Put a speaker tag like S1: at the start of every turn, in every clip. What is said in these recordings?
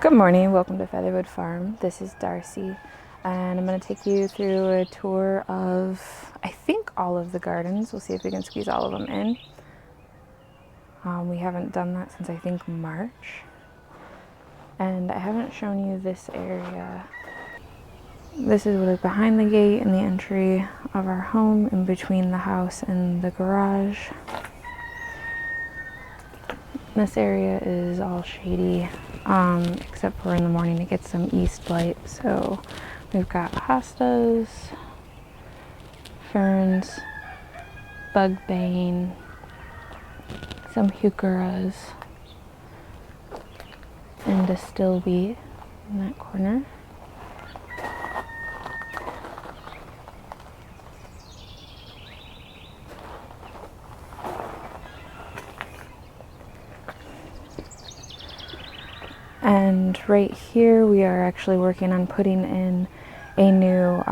S1: Good morning, welcome to Featherwood Farm. This is Darcy, and I'm going to take you through a tour of, I think, all of the gardens. We'll see if we can squeeze all of them in. We haven't done that since I think March, and I haven't shown you this area. This is what is behind the gate and the entry of our home, in between the house and the garage. This area is all shady, except for in the morning it gets some east light. So we've got hostas, ferns, bugbane, some heucheras, and a stilby in that corner. And right here we are actually working on putting in a new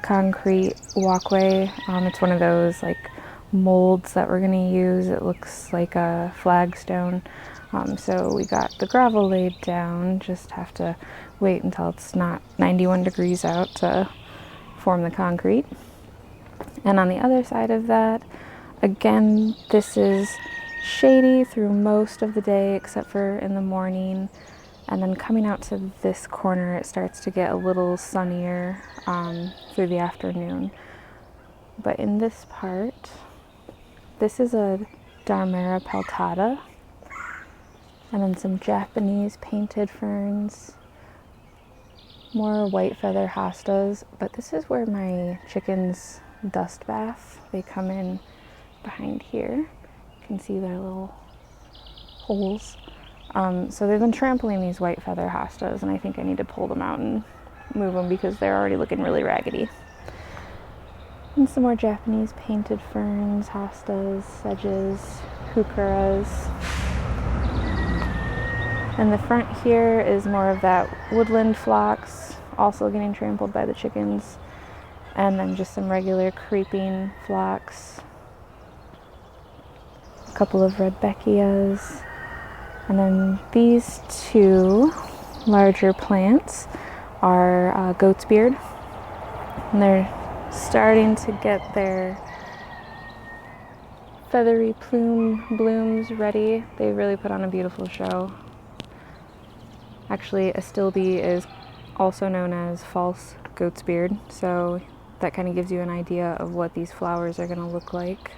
S1: concrete walkway. It's one of those like molds that we're going to use. It looks like a flagstone. So we got the gravel laid down, just have to wait until it's not 91 degrees out to form the concrete. And on the other side of that, again, this is shady through most of the day except for in the morning, and then coming out to this corner it starts to get a little sunnier through the afternoon. But in this part, this is a Darmera peltata, and then some Japanese painted ferns, more white feather hostas. But this is where my chickens dust bath. They come in behind here. You can see their little holes. So they've been trampling these white feather hostas, and I think I need to pull them out and move them because they're already looking really raggedy. And some more Japanese painted ferns, hostas, sedges, heucheras. And the front here is more of that woodland phlox, also getting trampled by the chickens. And then just some regular creeping phlox. A couple of rudbeckias. And then these two larger plants are goat's beard. And they're starting to get their feathery plume blooms ready. They really put on a beautiful show. Actually, a stilby is also known as false goat's beard, so that kind of gives you an idea of what these flowers are going to look like.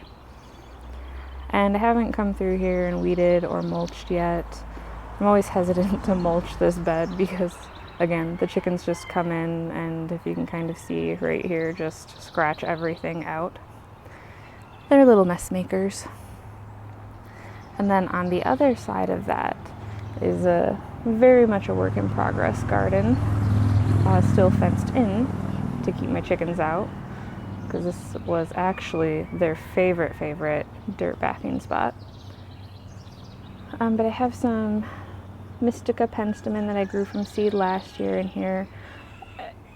S1: And I haven't come through here and weeded or mulched yet. I'm always hesitant to mulch this bed because, again, the chickens just come in and, if you can kind of see right here, just scratch everything out. They're little mess makers. And then on the other side of that is a very much a work in progress garden, still fenced in to keep my chickens out, because this was actually their favorite dirt bathing spot. But I have some Mystica penstemon that I grew from seed last year in here,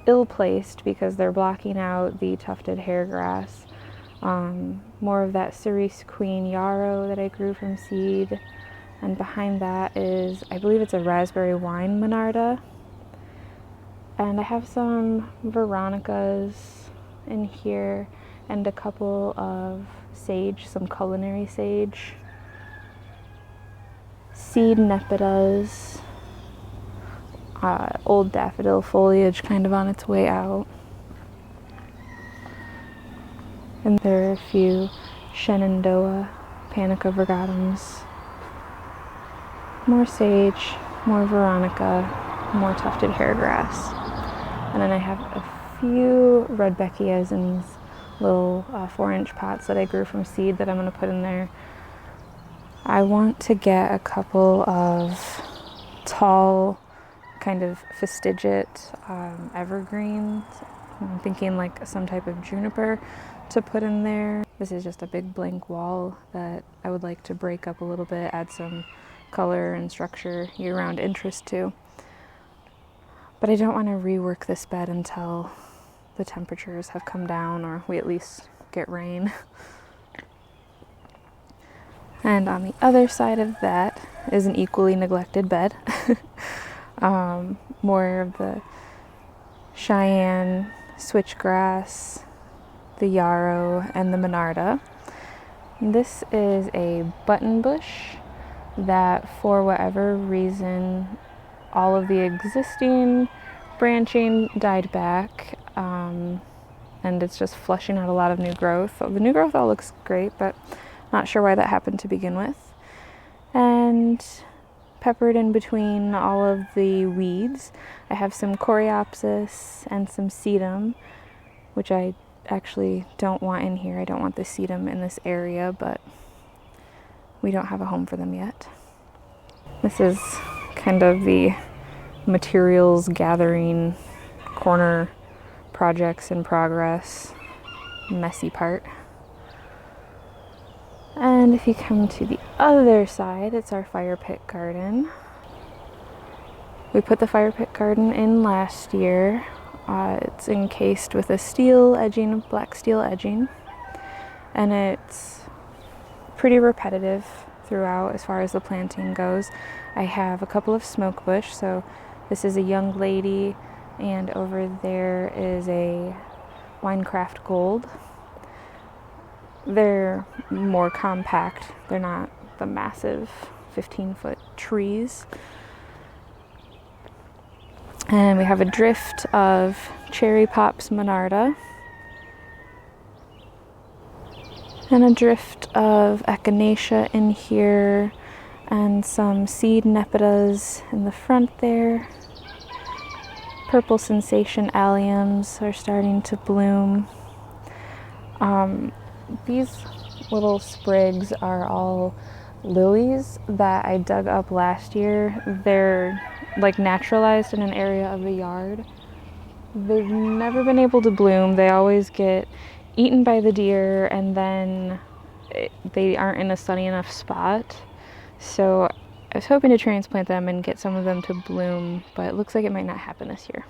S1: ill-placed because they're blocking out the tufted hairgrass. More of that cerise queen yarrow that I grew from seed, and behind that is, I believe it's a raspberry wine monarda. And I have some veronicas in here, and a couple of sage, some culinary sage, seed nepitas, old daffodil foliage kind of on its way out. And there are a few Shenandoah Panica virgatums, more sage, more veronica, more tufted hairgrass. And then I have a few rudbeckias in these little 4-inch pots that I grew from seed that I'm going to put in there. I want to get a couple of tall, kind of fastigiate evergreens. I'm thinking like some type of juniper to put in there. This is just a big blank wall that I would like to break up a little bit, add some color and structure, year-round interest to. But I don't want to rework this bed until the temperatures have come down, or we at least get rain. And on the other side of that is an equally neglected bed. More of the Cheyenne, switchgrass, the yarrow, and the monarda. This is a button bush that, for whatever reason, all of the existing branching died back, and it's just flushing out a lot of new growth. The new growth all looks great, but not sure why that happened to begin with. And peppered in between all of the weeds, I have some coreopsis and some sedum, which I actually don't want in here. I don't want the sedum in this area, but we don't have a home for them yet. This is kind of the materials gathering corner projects in progress, messy part. And if you come to the other side, it's our fire pit garden. We put the fire pit garden in last year. It's encased with a steel edging, black steel edging, and it's pretty repetitive throughout as far as the planting goes. I have a couple of smoke bush, so this is a young lady, and over there is a Winecraft Gold. They're more compact. They're not the massive 15-foot trees. And we have a drift of Cherry Pops Monarda. And a drift of Echinacea in here. And some seed Nepidas in the front there. Purple Sensation alliums are starting to bloom. These little sprigs are all lilies that I dug up last year. They're like naturalized in an area of the yard. They've never been able to bloom. They always get eaten by the deer, and then they aren't in a sunny enough spot. So I was hoping to transplant them and get some of them to bloom, but it looks like it might not happen this year.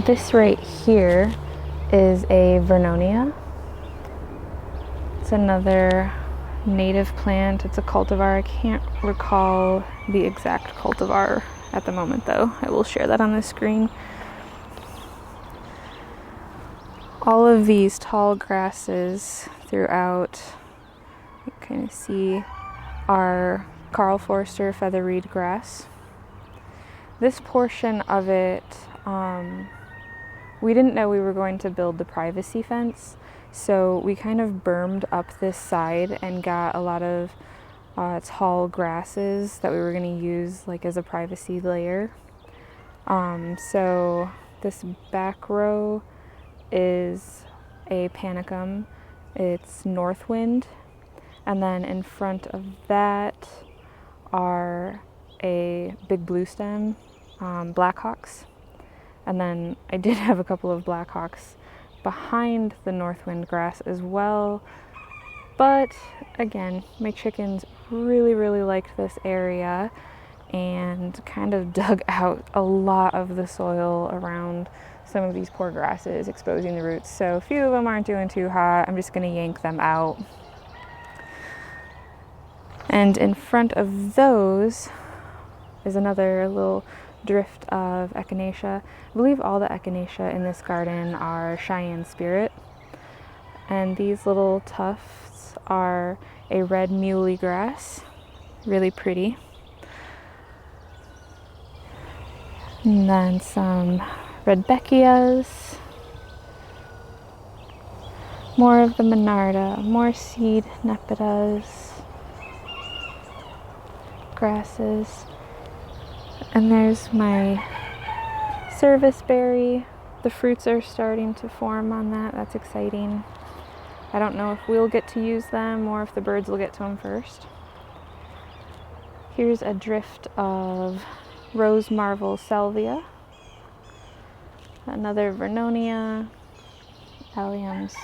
S1: This right here is a Vernonia. It's another native plant. It's a cultivar. I can't recall the exact cultivar at the moment, though. I will share that on the screen. All of these tall grasses throughout, you kind of see, are Carl Forster featherweed grass. This portion of it, we didn't know we were going to build the privacy fence, so we kind of bermed up this side and got a lot of tall grasses that we were going to use like as a privacy layer. So this back row is a panicum. It's Northwind. And then in front of that are a big blue stem, Blackhawks. And then I did have a couple of Blackhawks behind the Northwind grass as well. But again, my chickens really, really liked this area and kind of dug out a lot of the soil around some of these poor grasses, exposing the roots. So a few of them aren't doing too hot. I'm just going to yank them out. And in front of those is another little drift of Echinacea. I believe all the Echinacea in this garden are Cheyenne Spirit. And these little tufts are a red muley grass. Really pretty. And then some Rudbeckias. More of the Monarda. More seed Nepidas. Grasses. And there's my serviceberry. The fruits are starting to form on that. That's exciting. I don't know if we'll get to use them or if the birds will get to them first. Here's a drift of Rose Marvel Salvia. Another Vernonia. Alliums.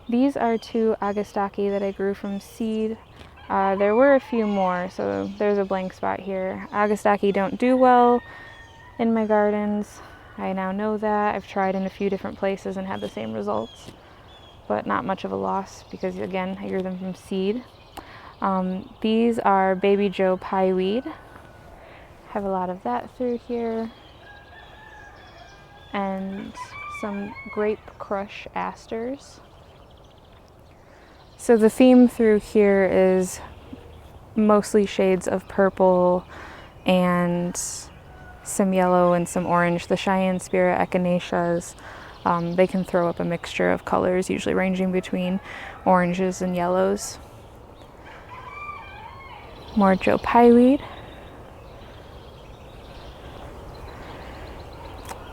S1: These are two Agastaki that I grew from seed. There were a few more, so there's a blank spot here. Agastaki don't do well in my gardens. I now know that. I've tried in a few different places and had the same results, but not much of a loss because, again, I grew them from seed. These are Baby Joe pieweed. Have a lot of that through here. And some grape crush asters. So the theme through here is mostly shades of purple and some yellow and some orange. The Cheyenne Spirit echinaceas, they can throw up a mixture of colors, usually ranging between oranges and yellows. More Joe Pye weed.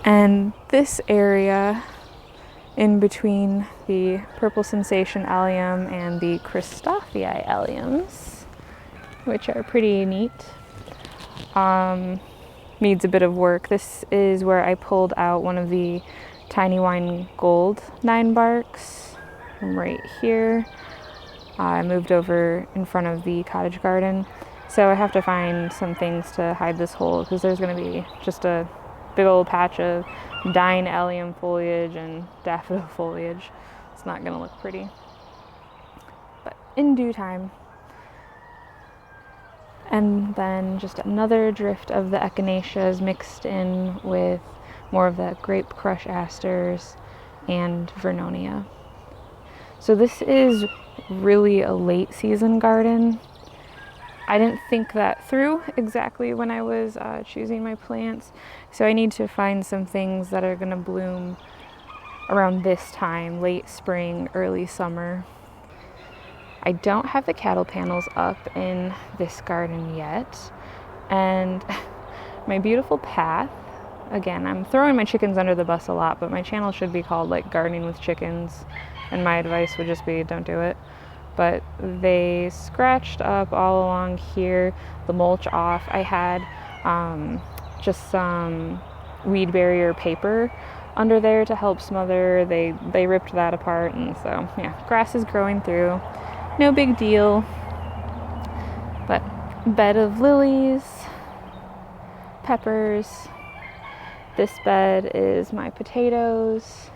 S1: And this area in between the Purple Sensation allium and the Christophii alliums, which are pretty neat, needs a bit of work. This is where I pulled out one of the Tiny Wine Gold 9 barks from right here. I moved over in front of the cottage garden, so I have to find some things to hide this hole because there's going to be just a big old patch of dying allium foliage and daffodil foliage. It's not going to look pretty, but in due time. And then just another drift of the echinaceas mixed in with more of the grape crush asters and vernonia. So this is really a late season garden. I didn't think that through exactly when I was choosing my plants. So I need to find some things that are going to bloom around this time, late spring, early summer. I don't have the cattle panels up in this garden yet. And my beautiful path, again, I'm throwing my chickens under the bus a lot, but my channel should be called like Gardening with Chickens. And my advice would just be don't do it. But they scratched up all along here, the mulch off. I had just some weed barrier paper under there to help smother. They ripped that apart, and so yeah, grass is growing through. No big deal. But bed of lilies, peppers. This bed is my potatoes.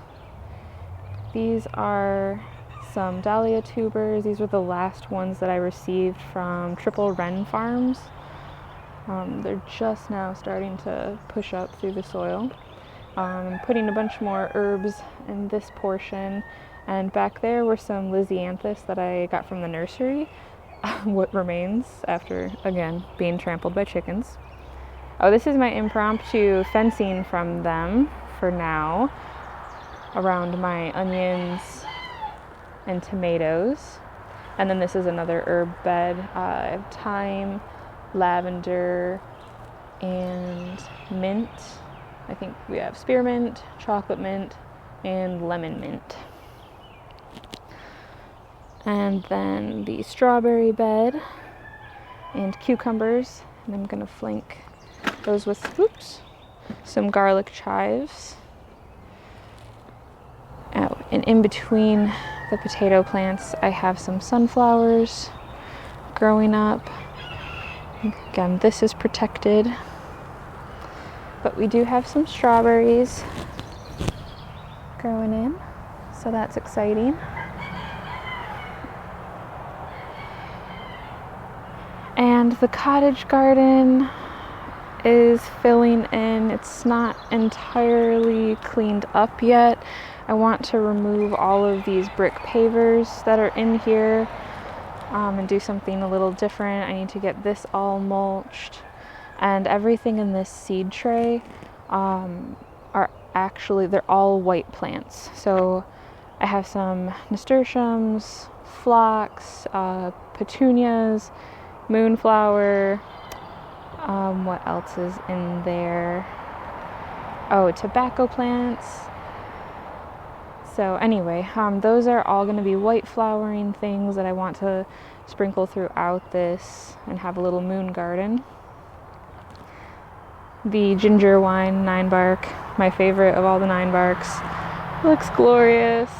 S1: These are some dahlia tubers. These were the last ones that I received from Triple Wren Farms. They're just now starting to push up through the soil. I'm putting a bunch more herbs in this portion, and back there were some Lysianthus that I got from the nursery. What remains after, again, being trampled by chickens. Oh, this is my impromptu fencing from them for now around my onions and tomatoes. And then this is another herb bed. I have thyme, lavender, and mint. I think we have spearmint, chocolate mint, and lemon mint. And then the strawberry bed and cucumbers. And I'm gonna flank those with, some garlic chives. Oh, and in between the potato plants, I have some sunflowers growing up. Again, this is protected, but we do have some strawberries growing in, so that's exciting. And the cottage garden is filling in. It's not entirely cleaned up yet. I want to remove all of these brick pavers that are in here and do something a little different. I need to get this all mulched, and everything in this seed tray are actually, they're all white plants. So I have some nasturtiums, phlox, petunias, moonflower. What else is in there? Oh, tobacco plants. So anyway, those are all going to be white flowering things that I want to sprinkle throughout this and have a little moon garden. The ginger wine 9 bark, my favorite of all the 9 barks, looks glorious.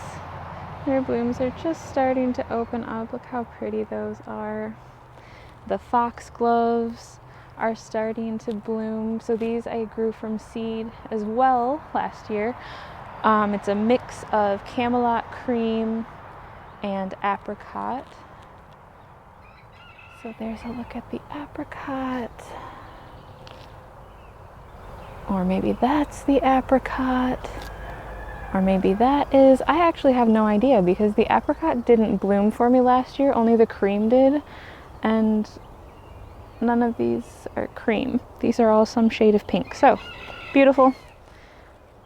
S1: Their blooms are just starting to open up. Look how pretty those are. The foxgloves are starting to bloom. So these I grew from seed as well last year. It's a mix of Camelot cream and apricot. So there's a look at the apricot. Or maybe that's the apricot. Or maybe that is, I actually have no idea because the apricot didn't bloom for me last year, only the cream did. And none of these are cream. These are all some shade of pink. So, beautiful.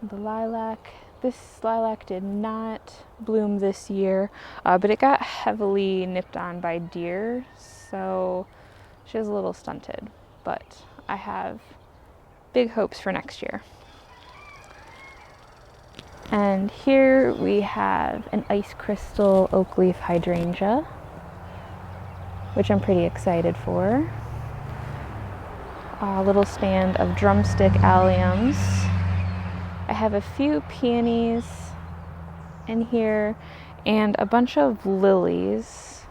S1: The lilac. This lilac did not bloom this year, but it got heavily nipped on by deer, so she was a little stunted. But I have big hopes for next year. And here we have an ice crystal oak leaf hydrangea, which I'm pretty excited for. A little stand of drumstick alliums. I have a few peonies in here and a bunch of lilies,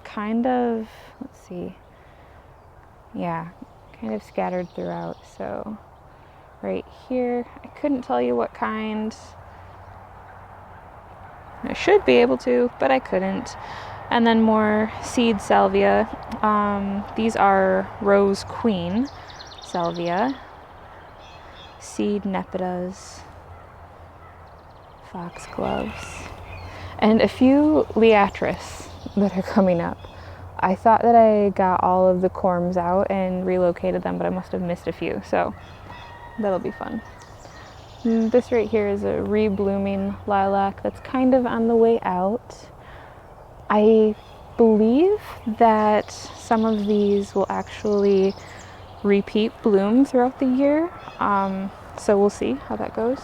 S1: kind of scattered throughout. So right here, I couldn't tell you what kind. I should be able to, but I couldn't. And then more seed salvia. These are Rose Queen salvia. Seed nepitas, foxgloves, and a few liatris that are coming up. I thought that I got all of the corms out and relocated them, but I must have missed a few, so that'll be fun. This right here is a reblooming lilac that's kind of on the way out. I believe that some of these will actually repeat bloom throughout the year, so we'll see how that goes.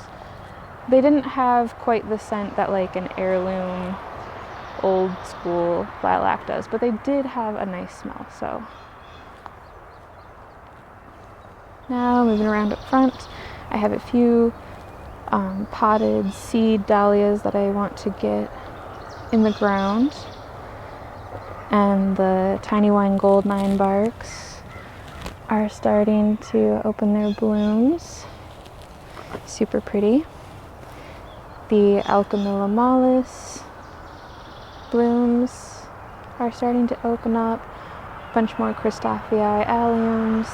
S1: They didn't have quite the scent that like an heirloom old school lilac does, but they did have a nice smell. So now moving around up front, I have a few potted seed dahlias that I want to get in the ground, and the tiny wine gold 9 barks are starting to open their blooms. Super pretty. The Alchemilla mollis blooms are starting to open up. A bunch more Christophii alliums.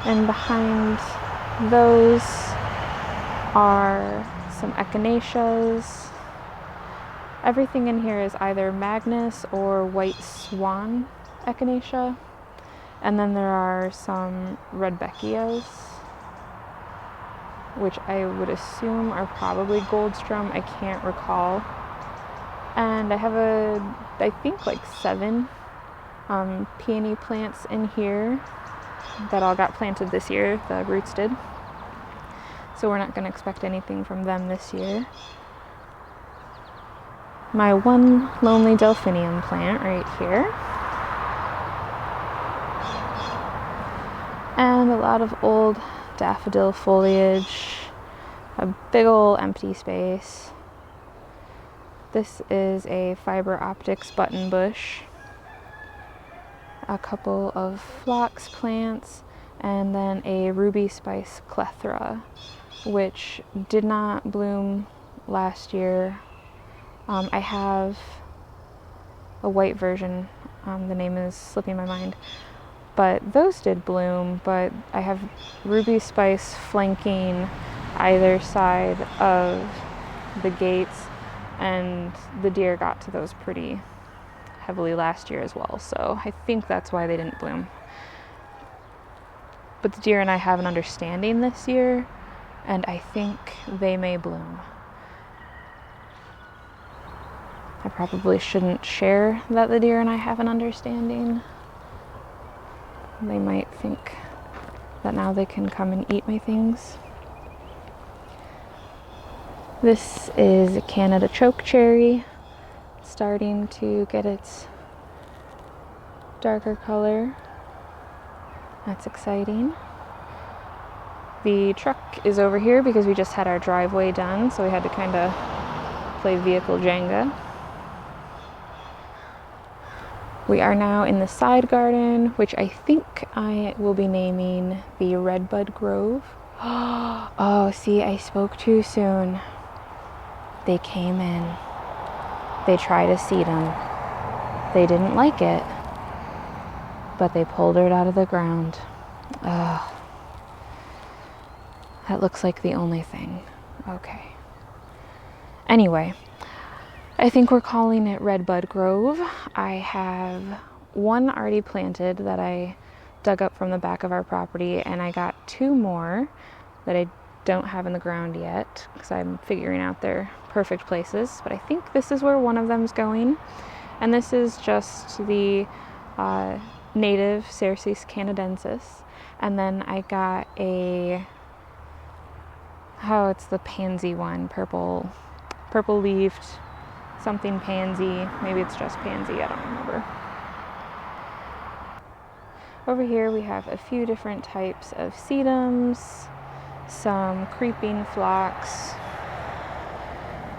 S1: And behind those are some echinaceas. Everything in here is either Magnus or White Swan echinacea. And then there are some Rudbeckias, which I would assume are probably Goldstrom. I can't recall. And I have I think like 7 peony plants in here that all got planted this year. The roots did. So we're not going to expect anything from them this year. My one lonely delphinium plant right here. And a lot of old daffodil foliage, a big old empty space. This is a fiber optics button bush, a couple of phlox plants, and then a ruby spice clethra, which did not bloom last year. I have a white version, the name is slipping my mind. But those did bloom, but I have ruby spice flanking either side of the gates, and the deer got to those pretty heavily last year as well, so I think that's why they didn't bloom. But the deer and I have an understanding this year, and I think they may bloom. I probably shouldn't share that the deer and I have an understanding. They might think that now they can come and eat my things. This is a Canada chokecherry, starting to get its darker color. That's exciting. The truck is over here because we just had our driveway done, so we had to kind of play vehicle Jenga. We are now in the side garden, which I think I will be naming the Redbud Grove. Oh, see, I spoke too soon. They came in. They tried to seed them. They didn't like it, but they pulled it out of the ground. Ugh. That looks like the only thing. Okay. Anyway, I think we're calling it Redbud Grove. I have one already planted that I dug up from the back of our property, and I got two more that I don't have in the ground yet because I'm figuring out their perfect places, but I think this is where one of them's going. And this is just the native Cercis canadensis. And then I got it's the pansy one, purple leafed something pansy. Maybe it's just pansy, I don't remember. Over here we have a few different types of sedums, some creeping phlox,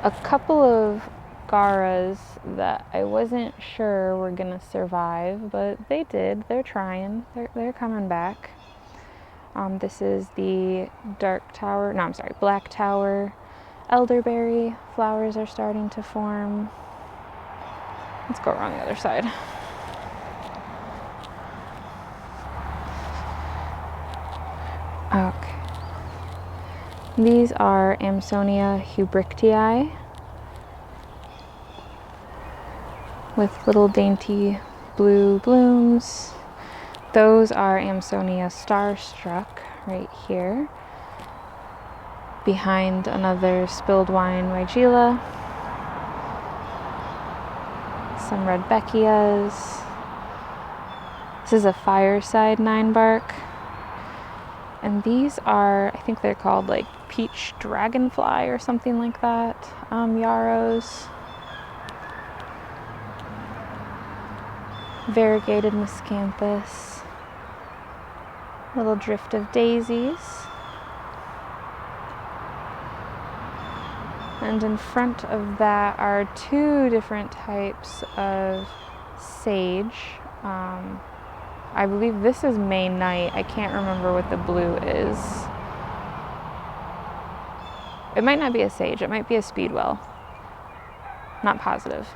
S1: a couple of garas that I wasn't sure were gonna survive, but they did. They're trying. They're coming back. This is the black tower elderberry. Flowers are starting to form. Let's go around the other side. Okay. These are Amsonia hubrichtii with little dainty blue blooms. Those are Amsonia starstruck right here, behind another spilled wine weigela. Some Rudbeckias. This is a fireside 9-bark. And these are, I think they're called like peach dragonfly or something like that, yarrows. Variegated miscanthus. Little drift of daisies. And in front of that are two different types of sage. I believe this is May Night. I can't remember what the blue is. It might not be a sage. It might be a speedwell. Not positive.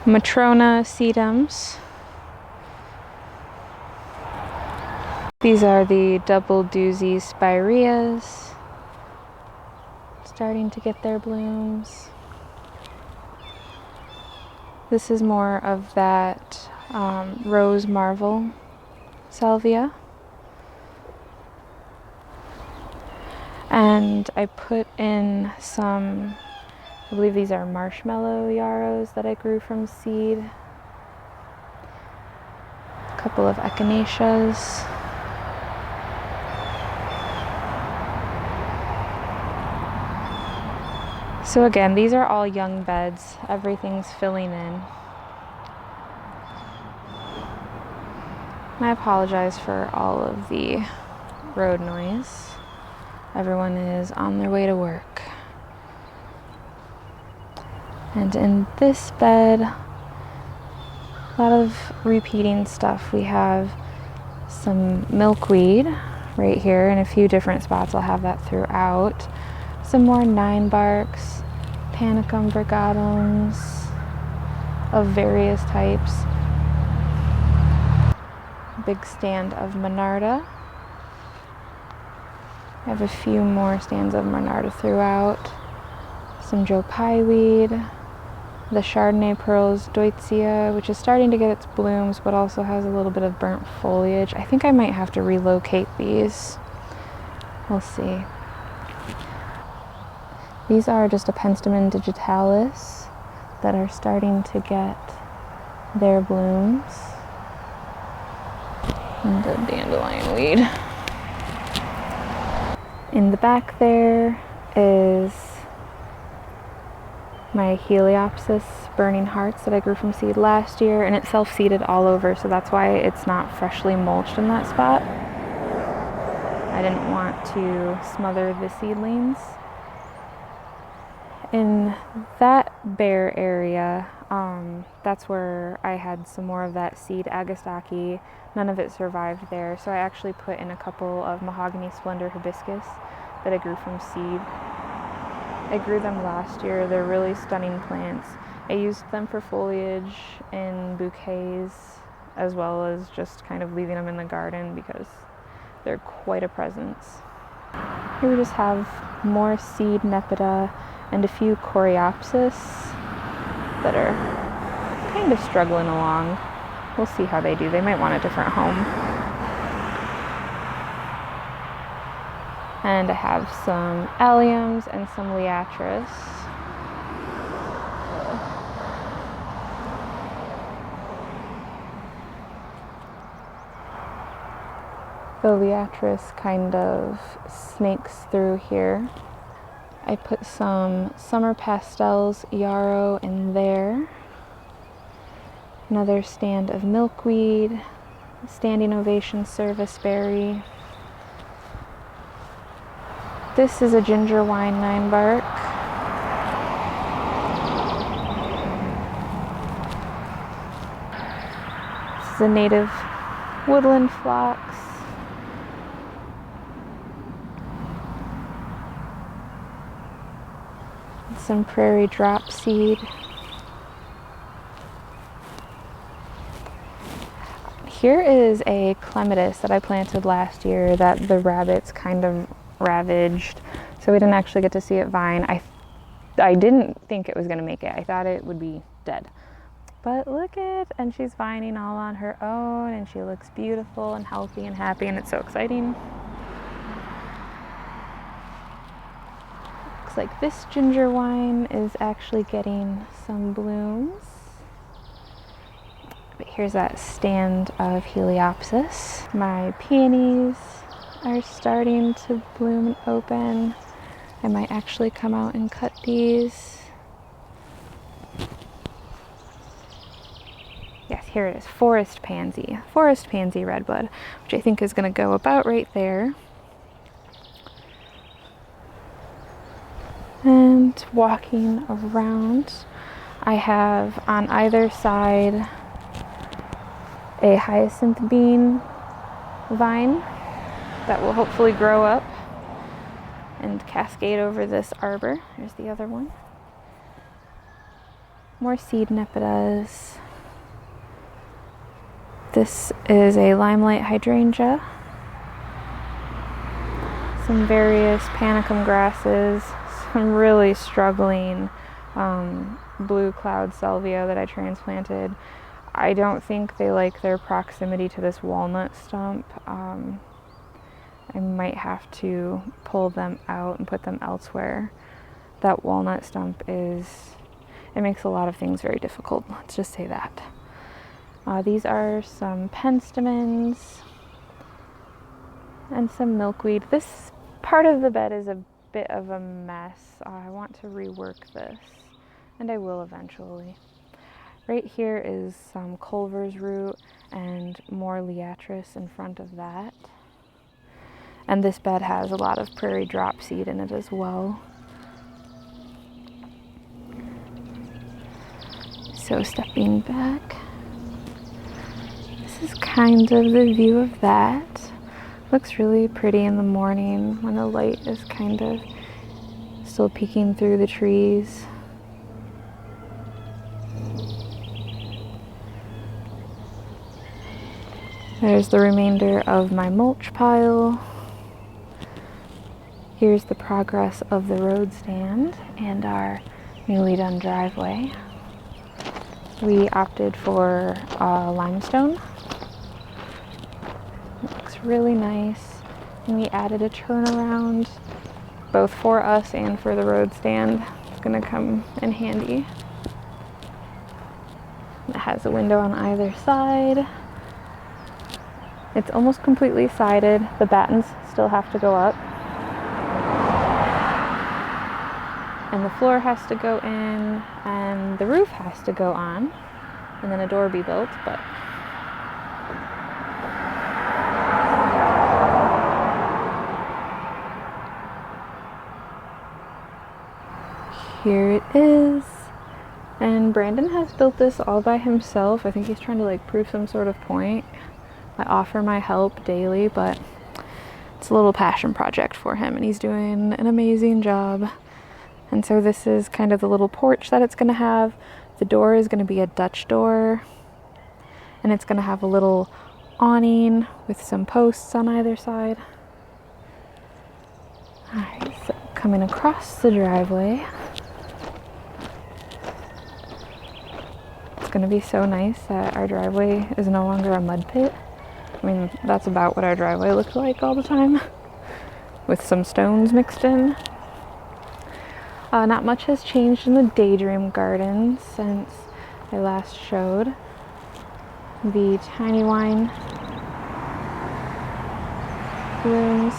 S1: Matrona sedums. These are the double doozy spireas. Starting to get their blooms. This is more of that rose marvel salvia. And I put in some, I believe these are marshmallow yarrows that I grew from seed. A couple of echinaceas. So again, these are all young beds. Everything's filling in. I apologize for all of the road noise. Everyone is on their way to work. And in this bed, a lot of repeating stuff. We have some milkweed right here in a few different spots. I'll have that throughout. Some more 9-barks, panicum virgatums of various types. Big stand of monarda. I have a few more stands of monarda throughout. Some Joe Pye weed. The Chardonnay pearls deutzia, which is starting to get its blooms, but also has a little bit of burnt foliage. I think I might have to relocate these. We'll see. These are just a Penstemon digitalis that are starting to get their blooms. And a dandelion weed. In the back there is my Heliopsis burning hearts that I grew from seed last year, and it's self-seeded all over, so that's why it's not freshly mulched in that spot. I didn't want to smother the seedlings. In that bare area, that's where I had some more of that seed Agastaki. None of it survived there, so I actually put in a couple of Mahogany Splendor hibiscus that I grew from seed. I grew them last year. They're really stunning plants. I used them for foliage in bouquets as well as just kind of leaving them in the garden because they're quite a presence. Here we just have more seed nepeta and a few coreopsis that are kind of struggling along. We'll see how they do. They might want a different home. And I have some alliums and some liatris. The liatris kind of snakes through here. I put some summer pastels yarrow in there. Another stand of milkweed, standing ovation serviceberry. This is a ginger wine 9-bark. This is a native woodland phlox. Some prairie drop seed. Here is a clematis that I planted last year that the rabbits kind of ravaged, so we didn't actually get to see it vine. I didn't think it was going to make it. I thought it would be dead. But look and she's vining all on her own, and she looks beautiful and healthy and happy, and it's so exciting. Looks like this ginger wine is actually getting some blooms. But here's that stand of heliopsis. My peonies are starting to bloom and open. I might actually come out and cut these. Yes, here it is, forest pansy redbud, which I think is going to go about right there. And walking around, I have on either side a hyacinth bean vine that will hopefully grow up and cascade over this arbor. Here's the other one. More seed nepetas. This is a limelight hydrangea. Some various panicum grasses. Some really struggling blue cloud salvia that I transplanted. I don't think they like their proximity to this walnut stump. I might have to pull them out and put them elsewhere. That walnut stump it makes a lot of things very difficult. Let's just say that. These are some penstemons and some milkweed. This part of the bed is a bit of a mess. I want to rework this, and I will eventually. Right here is some Culver's root and more liatris in front of that. And this bed has a lot of prairie drop seed in it as well. So stepping back, this is kind of the view of that. Looks really pretty in the morning when the light is kind of still peeking through the trees. There's the remainder of my mulch pile. Here's the progress of the road stand and our newly done driveway. We opted for limestone. It looks really nice. And we added a turnaround, both for us and for the road stand. It's gonna come in handy. It has a window on either side. It's almost completely sided. The battens still have to go up. And the floor has to go in, and the roof has to go on, and then a door be built, but here it is. And Brandon has built this all by himself. I think he's trying to like prove some sort of point. I offer my help daily, but it's a little passion project for him, and he's doing an amazing job. And so this is kind of the little porch that it's going to have. The door is going to be a Dutch door. and it's gonna have a little awning with some posts on either side. Alright, so coming across the driveway. It's gonna be so nice that our driveway is no longer a mud pit. I mean, that's about what our driveway looked like all the time, with some stones mixed in. Not much has changed in the Daydream garden since I last showed. The tiny wine blooms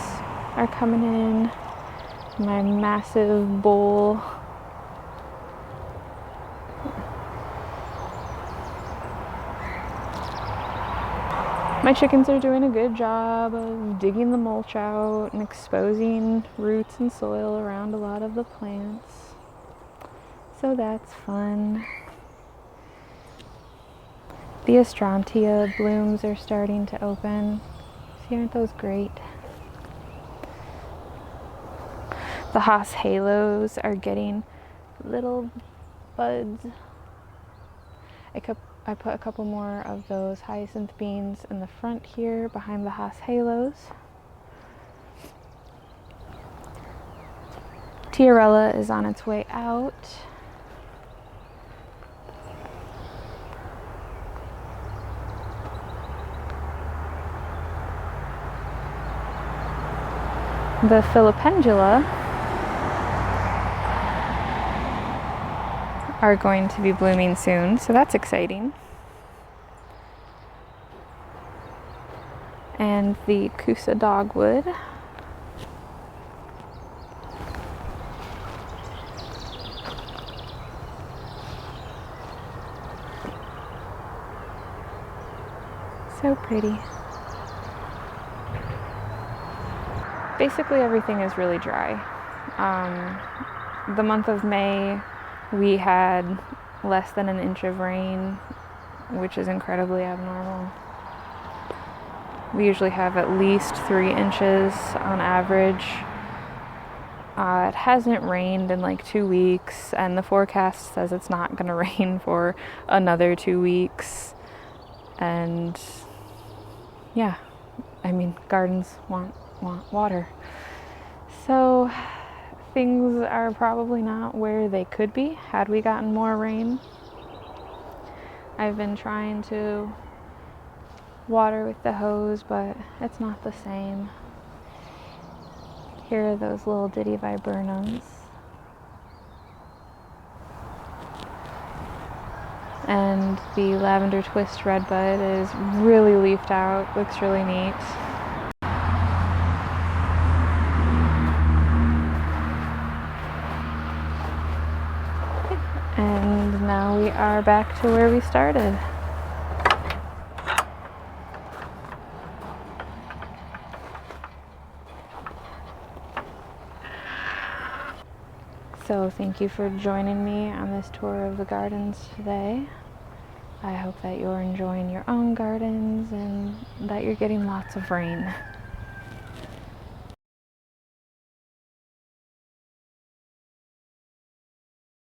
S1: are coming in. My massive bowl. My chickens are doing a good job of digging the mulch out and exposing roots and soil around a lot of the plants. So that's fun. The astrantia blooms are starting to open. See, aren't those great? The Haas halos are getting little buds. I put a couple more of those hyacinth beans in the front here behind the Haas halos. Tiarella is on its way out. The Philopendula are going to be blooming soon, so that's exciting. And the Kusa dogwood. So pretty. Basically everything is really dry. The month of May we had less than an inch of rain, which is incredibly abnormal. We usually have at least 3 inches on average. It hasn't rained in like 2 weeks, and the forecast says it's not going to rain for another 2 weeks. And yeah, I mean, gardens want water. So things are probably not where they could be had we gotten more rain. I've been trying to water with the hose, but it's not the same. Here are those little ditty viburnums. And the lavender twist redbud is really leafed out, looks really neat. And now we are back to where we started. So thank you for joining me on this tour of the gardens today. I hope that you're enjoying your own gardens and that you're getting lots of rain.